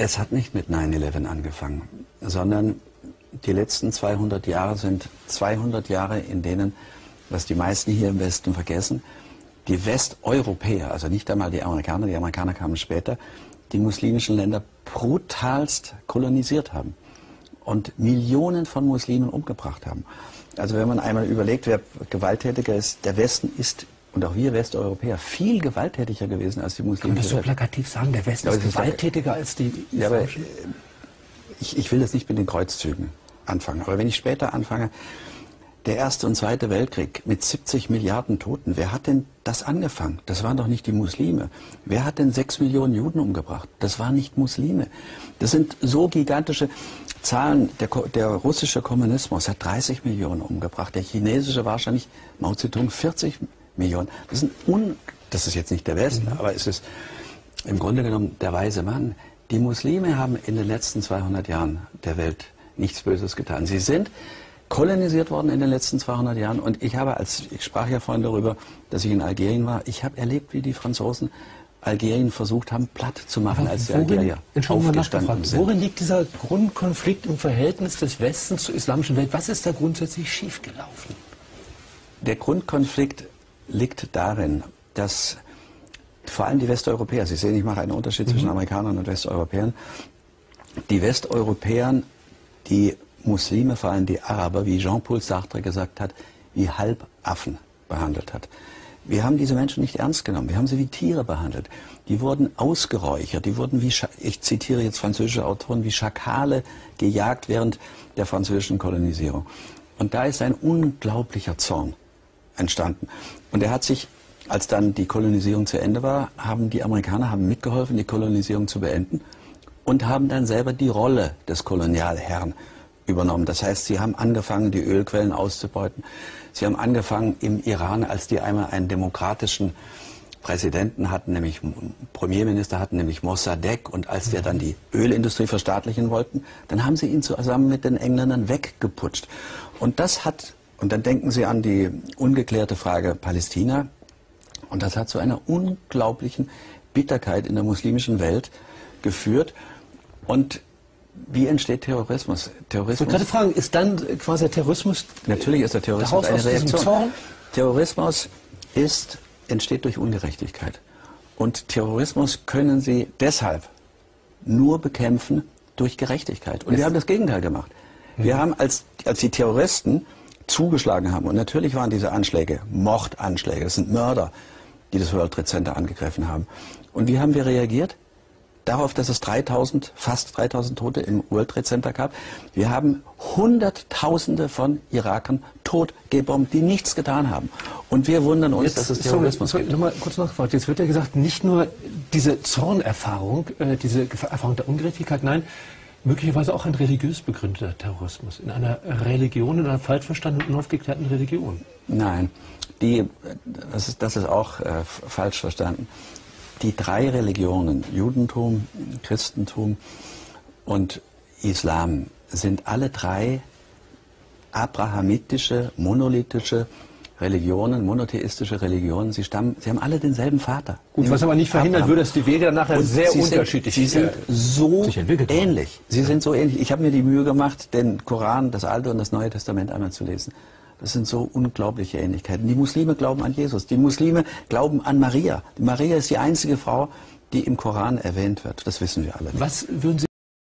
Es hat nicht mit 9/11 angefangen, sondern die letzten 200 Jahre sind 200 Jahre, in denen, was die meisten hier im Westen vergessen, die Westeuropäer, also nicht einmal die Amerikaner kamen später, die muslimischen Länder brutalst kolonisiert haben und Millionen von Muslimen umgebracht haben. Also wenn man einmal überlegt, wer gewalttätiger ist, der Westen ist, und auch wir Westeuropäer, viel gewalttätiger gewesen als die Muslime. Kann man das so plakativ sagen, der Westen ist gewalttätiger als die Islamischen? Ja, aber ich will jetzt nicht mit den Kreuzzügen anfangen, aber wenn ich später anfange, der Erste und Zweite Weltkrieg mit 70 Milliarden Toten, wer hat denn das angefangen? Das waren doch nicht die Muslime. Wer hat denn 6 Millionen Juden umgebracht? Das waren nicht Muslime. Das sind so gigantische Zahlen. Der russische Kommunismus hat 30 Millionen umgebracht, der chinesische wahrscheinlich, Mao Zedong, 40 Millionen. Das ist jetzt nicht der Westen, aber es ist im Grunde genommen der weise Mann. Die Muslime haben in den letzten 200 Jahren der Welt nichts Böses getan. Sie sind kolonisiert worden in den letzten 200 Jahren und ich sprach ja vorhin darüber, dass ich in Algerien war, ich habe erlebt, wie die Franzosen Algerien versucht haben, platt zu machen, als die Algerier aufgestanden sind. Worin liegt dieser Grundkonflikt im Verhältnis des Westens zur islamischen Welt? Was ist da grundsätzlich schiefgelaufen? Der Grundkonflikt liegt darin, dass vor allem die Westeuropäer, Sie sehen, ich mache einen Unterschied zwischen Amerikanern und Westeuropäern, die Westeuropäer, die Muslime, vor allem die Araber, wie Jean-Paul Sartre gesagt hat, wie Halbaffen behandelt hat. Wir haben diese Menschen nicht ernst genommen, wir haben sie wie Tiere behandelt. Die wurden ausgeräuchert, die wurden wie, ich zitiere jetzt französische Autoren, wie Schakale gejagt während der französischen Kolonisierung. Und da ist ein unglaublicher Zorn entstanden. Und er hat sich, als dann die Kolonisierung zu Ende war, haben die Amerikaner mitgeholfen, die Kolonisierung zu beenden und haben dann selber die Rolle des Kolonialherrn übernommen. Das heißt, sie haben angefangen, die Ölquellen auszubeuten. Sie haben angefangen im Iran, als die einmal einen demokratischen Präsidenten hatten, nämlich Premierminister hatten, nämlich Mossadegh, und als der dann die Ölindustrie verstaatlichen wollten, dann haben sie ihn zusammen mit den Engländern weggeputscht. Und dann denken Sie an die ungeklärte Frage Palästina, und das hat zu einer unglaublichen Bitterkeit in der muslimischen Welt geführt. Und wie entsteht Terrorismus? Ich wollte gerade fragen, ist dann quasi der Terrorismus... Natürlich ist der Terrorismus eine Reaktion. Terrorismus entsteht durch Ungerechtigkeit. Und Terrorismus können Sie deshalb nur bekämpfen durch Gerechtigkeit. Und wir haben das Gegenteil gemacht. Wir haben, als die Terroristen zugeschlagen haben, und natürlich waren diese Anschläge Mordanschläge, das sind Mörder, die das World Trade Center angegriffen haben. Und wie haben wir reagiert? Darauf, dass es fast 3000 Tote im World Trade Center gab. Wir haben Hunderttausende von Irakern totgebombt, die nichts getan haben. Und wir wundern uns, dass es Terrorismus gibt. Nochmal kurz nachgefragt. Jetzt wird ja gesagt, nicht nur diese Zornerfahrung, diese Erfahrung der Ungerechtigkeit, nein, möglicherweise auch ein religiös begründeter Terrorismus. In einer Religion, in einer falsch verstandenen, unaufgeklärten Religion. Nein, das ist auch falsch verstanden. Die 3 Religionen, Judentum, Christentum und Islam, sind alle 3 abrahamitische, monolithische Religionen, monotheistische Religionen. Sie haben alle denselben Vater. Gut, was aber nicht verhindern würde, dass die Wege nachher sehr unterschiedlich sind. Sie sind so ähnlich. Sie sind so ähnlich. Ich habe mir die Mühe gemacht, den Koran, das Alte und das Neue Testament einmal zu lesen. Das sind so unglaubliche Ähnlichkeiten. Die Muslime glauben an Jesus. Die Muslime glauben an Maria. Maria ist die einzige Frau, die im Koran erwähnt wird. Das wissen wir alle. Was würden Sie